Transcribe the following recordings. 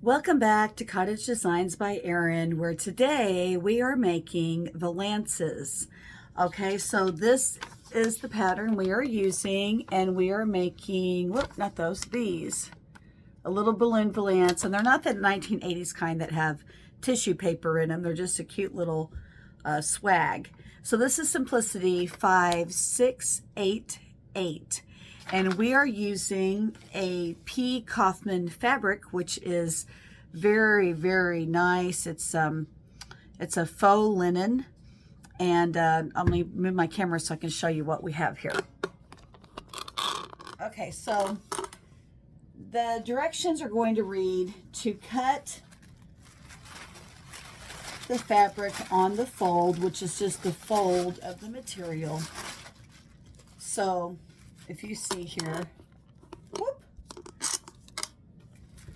Welcome back to Cottage Designs by Erin, where today we are making valances. Okay, so this is the pattern we are using, and we are making, whoop, not those, these. A little balloon valance, and they're not the 1980s kind that have tissue paper in them. They're just a cute little swag. So this is Simplicity 5688. And we are using a P. Kaufman fabric, which is very, very nice. It's a faux linen. And let me move my camera so I can show you what we have here. Okay, so the directions are going to read to cut the fabric on the fold, which is just the fold of the material. So if you see here, whoop,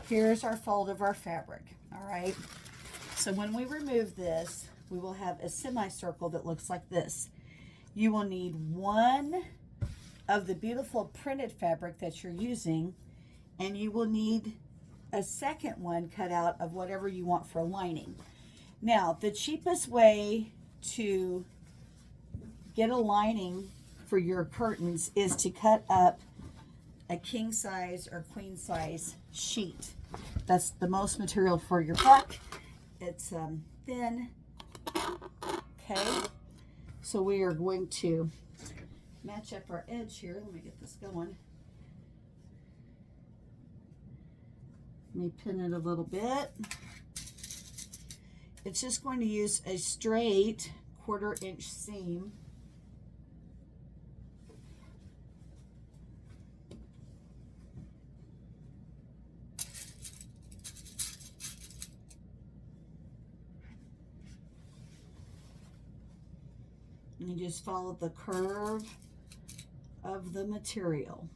here's our fold of our fabric. All right, so when we remove this, we will have a semicircle that looks like this. You will need one of the beautiful printed fabric that you're using, and you will need a second one cut out of whatever you want for lining. Now, the cheapest way to get a lining for your curtains is to cut up a king size or queen size sheet. That's the most material for your buck. It's thin. Okay, so we are going to match up our edge here. Let me get this going. Let me pin it a little bit. It's just going to use a straight 1/4 inch seam. And you just follow the curve of the material.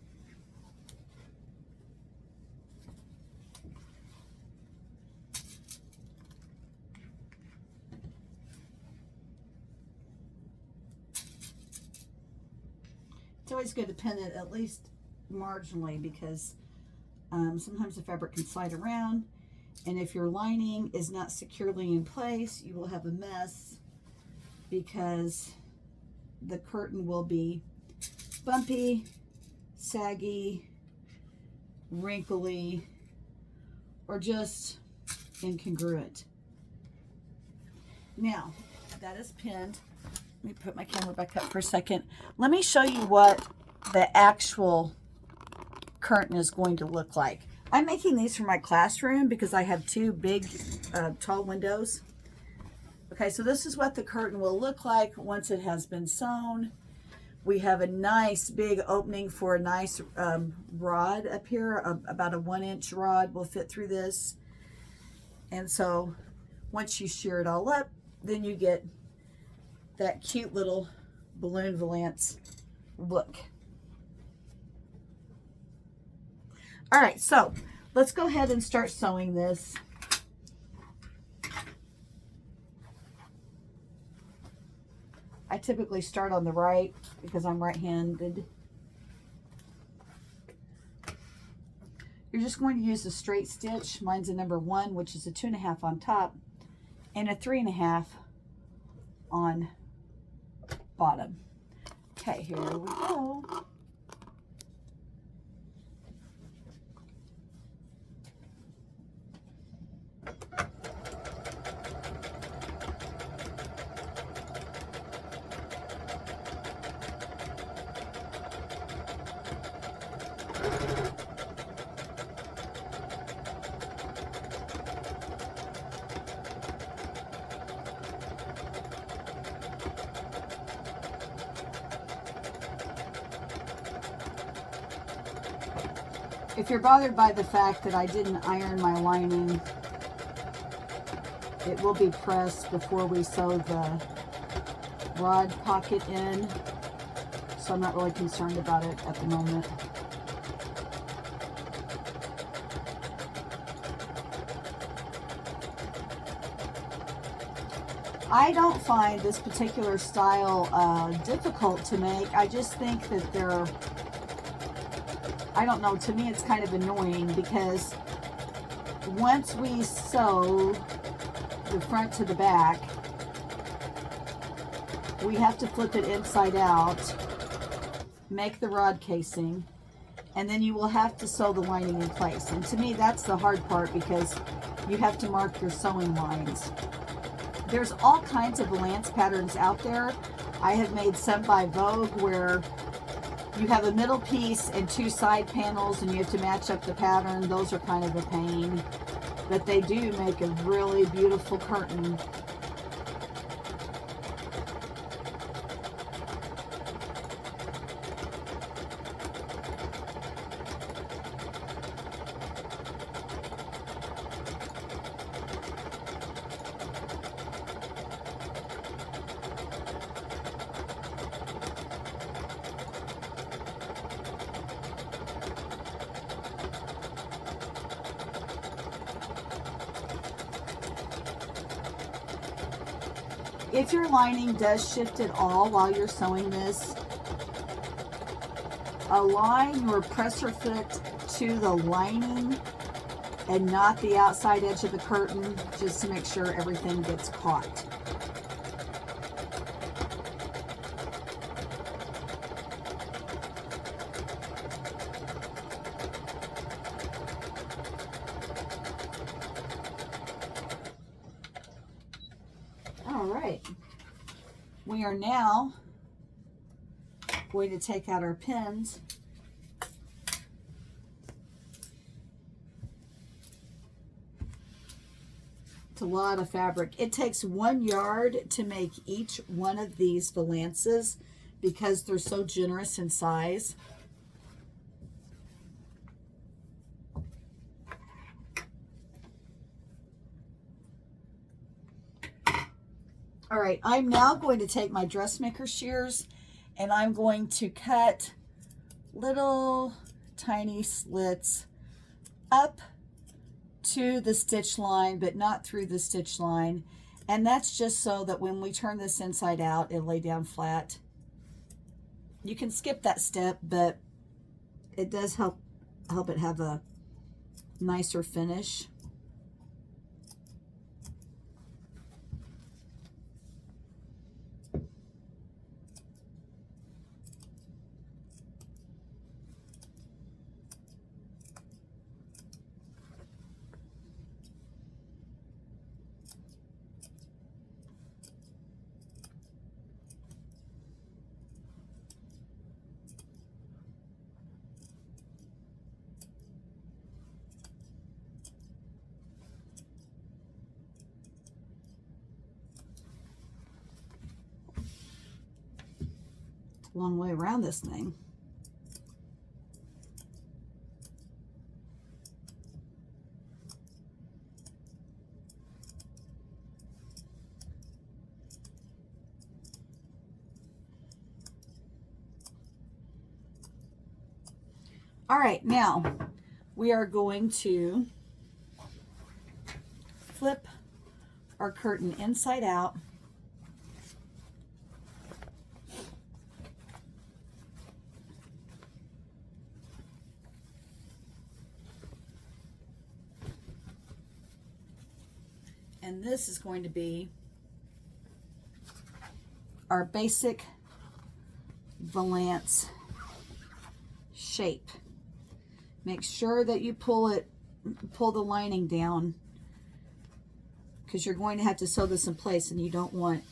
It's always good to pin it at least marginally, because sometimes the fabric can slide around, and if your lining is not securely in place, you will have a mess, because the curtain will be bumpy, saggy, wrinkly, or just incongruent. Now, that is pinned. Let me put my camera back up for a second. Let me show you what the actual curtain is going to look like. I'm making these for my classroom because I have two big, tall windows. Okay, so this is what the curtain will look like once it has been sewn. We have a nice big opening for a nice rod up here. About a 1-inch rod will fit through this. And so once you shear it all up, then you get that cute little balloon valance look. All right, so let's go ahead and start sewing this. I typically start on the right because I'm right-handed. You're just going to use a straight stitch. Mine's a number 1, which is a 2.5 on top, and a 3.5 on bottom. Okay, here we go. If you're bothered by the fact that I didn't iron my lining, it will be pressed before we sew the rod pocket in, so I'm not really concerned about it at the moment. I don't find this particular style difficult to make. I just think that they're I don't know, to me it's kind of annoying because once we sew the front to the back, we have to flip it inside out, make the rod casing, and then you will have to sew the lining in place. And to me, that's the hard part, because you have to mark your sewing lines. There's all kinds of valance patterns out there. I have made some by Vogue where you have a middle piece and 2 side panels and you have to match up the pattern. Those are kind of a pain, but they do make a really beautiful curtain. If your lining does shift at all while you're sewing this, align your presser foot to the lining and not the outside edge of the curtain, just to make sure everything gets caught. All right, we are now going to take out our pins. It's a lot of fabric. It takes 1 yard to make each one of these valances because they're so generous in size. All right, I'm now going to take my dressmaker shears and I'm going to cut little tiny slits up to the stitch line, but not through the stitch line. And that's just so that when we turn this inside out, it'll lay down flat. You can skip that step, but it does help it have a nicer finish. Long way around this thing. All right, now we are going to flip our curtain inside out. And this is going to be our basic valance shape. Make sure that you pull the lining down, because you're going to have to sew this in place and you don't want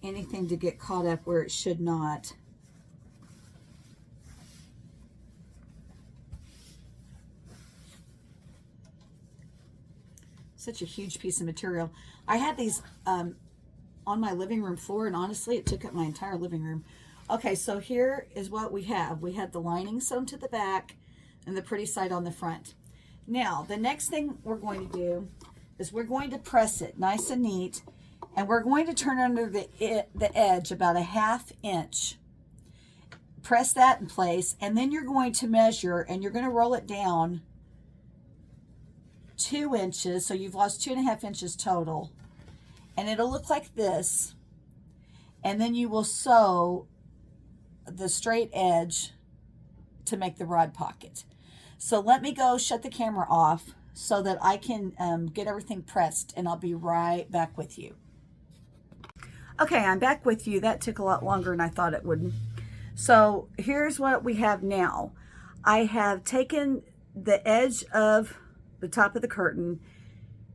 anything to get caught up where it should not. Such a huge piece of material. I had these on my living room floor, and honestly, it took up my entire living room. Okay, so here is what we have. We had the lining sewn to the back and the pretty side on the front. Now, the next thing we're going to do is we're going to press it nice and neat, and we're going to turn under the edge about a 1/2 inch. Press that in place, and then you're going to measure, and you're going to roll it down 2 inches, so you've lost 2.5 inches total, and it'll look like this. And then you will sew the straight edge to make the rod pocket. So let me go shut the camera off so that I can get everything pressed, and I'll be right back with you. Okay, I'm back with you. That took a lot longer than I thought it would. So here's what we have now. I have taken the edge of the top of the curtain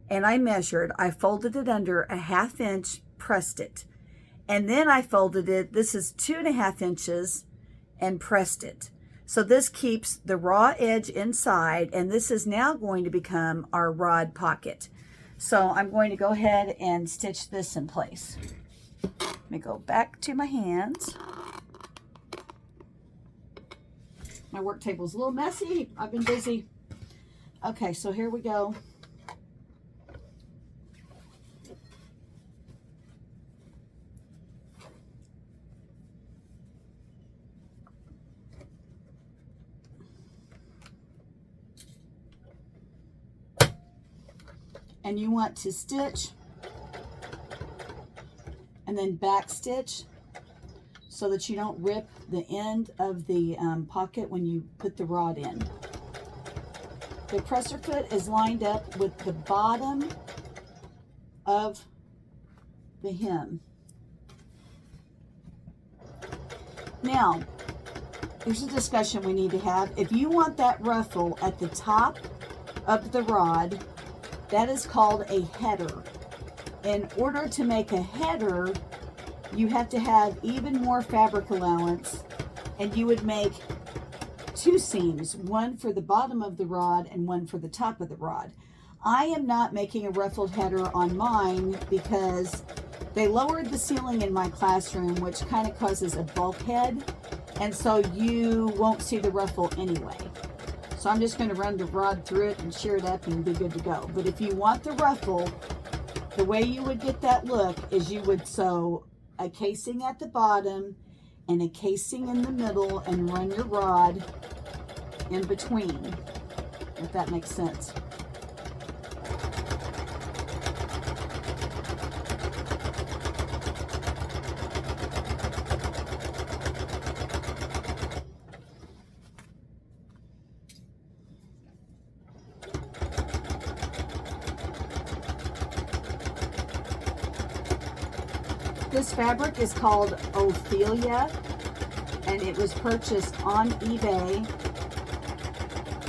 and I measured. I folded it under a 1/2 inch, pressed it. And then I folded it, this is 2.5 inches, and pressed it. So this keeps the raw edge inside, and this is now going to become our rod pocket. So I'm going to go ahead and stitch this in place. Let me go back to my hands. My work table's a little messy. I've been busy. Okay, so here we go. And you want to stitch and then back stitch so that you don't rip the end of the pocket when you put the rod in. The presser foot is lined up with the bottom of the hem. Now, here's a discussion we need to have. If you want that ruffle at the top of the rod, that is called a header. In order to make a header, you have to have even more fabric allowance, and you would make 2 seams, one for the bottom of the rod and one for the top of the rod. I am not making a ruffled header on mine because they lowered the ceiling in my classroom, which kind of causes a bulkhead, and so you won't see the ruffle anyway. So I'm just going to run the rod through it and shear it up and be good to go. But if you want the ruffle, the way you would get that look is you would sew a casing at the bottom and a casing in the middle and run your rod in between, if that makes sense. This fabric is called Ophelia, and it was purchased on eBay.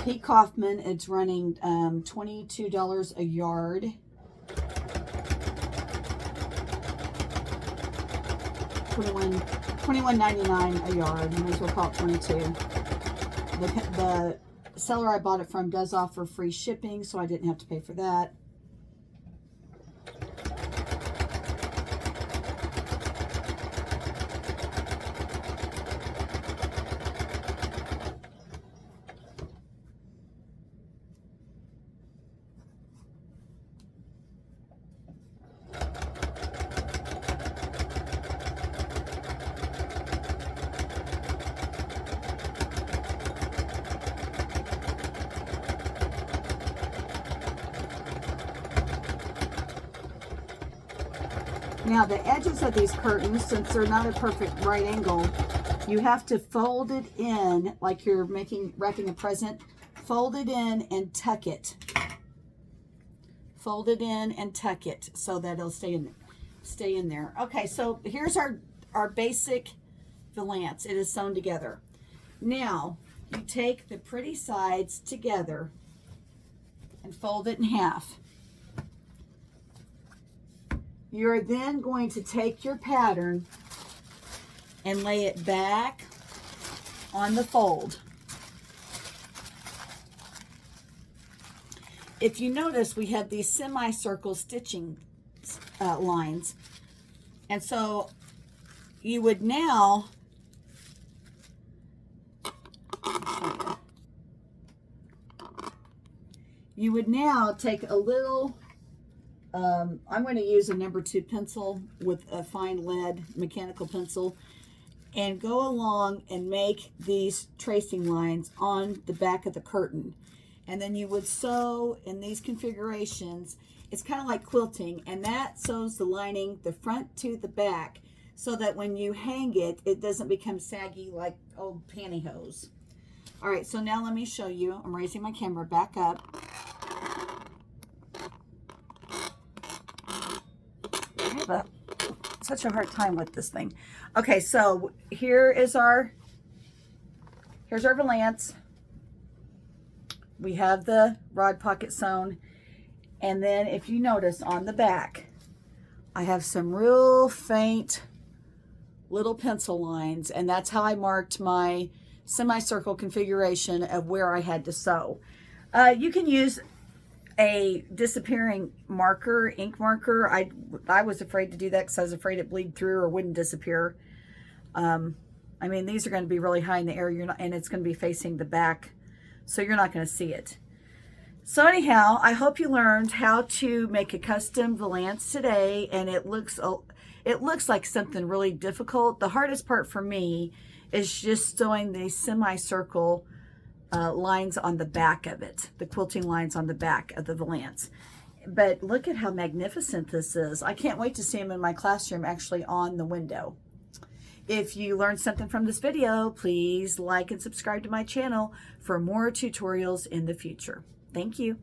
P. Kaufman, it's running $22 a yard. $21.99 a yard. You may as well call it 22. The seller I bought it from does offer free shipping, so I didn't have to pay for that. Now the edges of these curtains, since they're not a perfect right angle, you have to fold it in like you're wrapping a present. Fold it in and tuck it. Fold it in and tuck it so that it'll stay in there. Okay, so here's our basic valance. It is sewn together. Now you take the pretty sides together and fold it in half. You're then going to take your pattern and lay it back on the fold. If you notice, we have these semicircle stitching lines. And so you would now take a little I'm going to use a number 2 pencil with a fine lead mechanical pencil and go along and make these tracing lines on the back of the curtain. And then you would sew in these configurations. It's kind of like quilting, and that sews the lining the front to the back so that when you hang it, it doesn't become saggy like old pantyhose. All right, so now let me show you. I'm raising my camera back up. I have such a hard time with this thing. Okay, so here's our valance. We have the rod pocket sewn. And then if you notice on the back, I have some real faint little pencil lines, and that's how I marked my semicircle configuration of where I had to sew. You can use a disappearing marker, ink marker. I was afraid to do that because I was afraid it bleed through or wouldn't disappear. I mean, these are going to be really high in the air, and it's going to be facing the back, so you're not going to see it. So anyhow, I hope you learned how to make a custom valance today, and it looks like something really difficult. The hardest part for me is just sewing these semicircle lines on the back of it, the quilting lines on the back of the valance. But look at how magnificent this is. I can't wait to see them in my classroom, actually on the window. If you learned something from this video, please like and subscribe to my channel for more tutorials in the future. Thank you.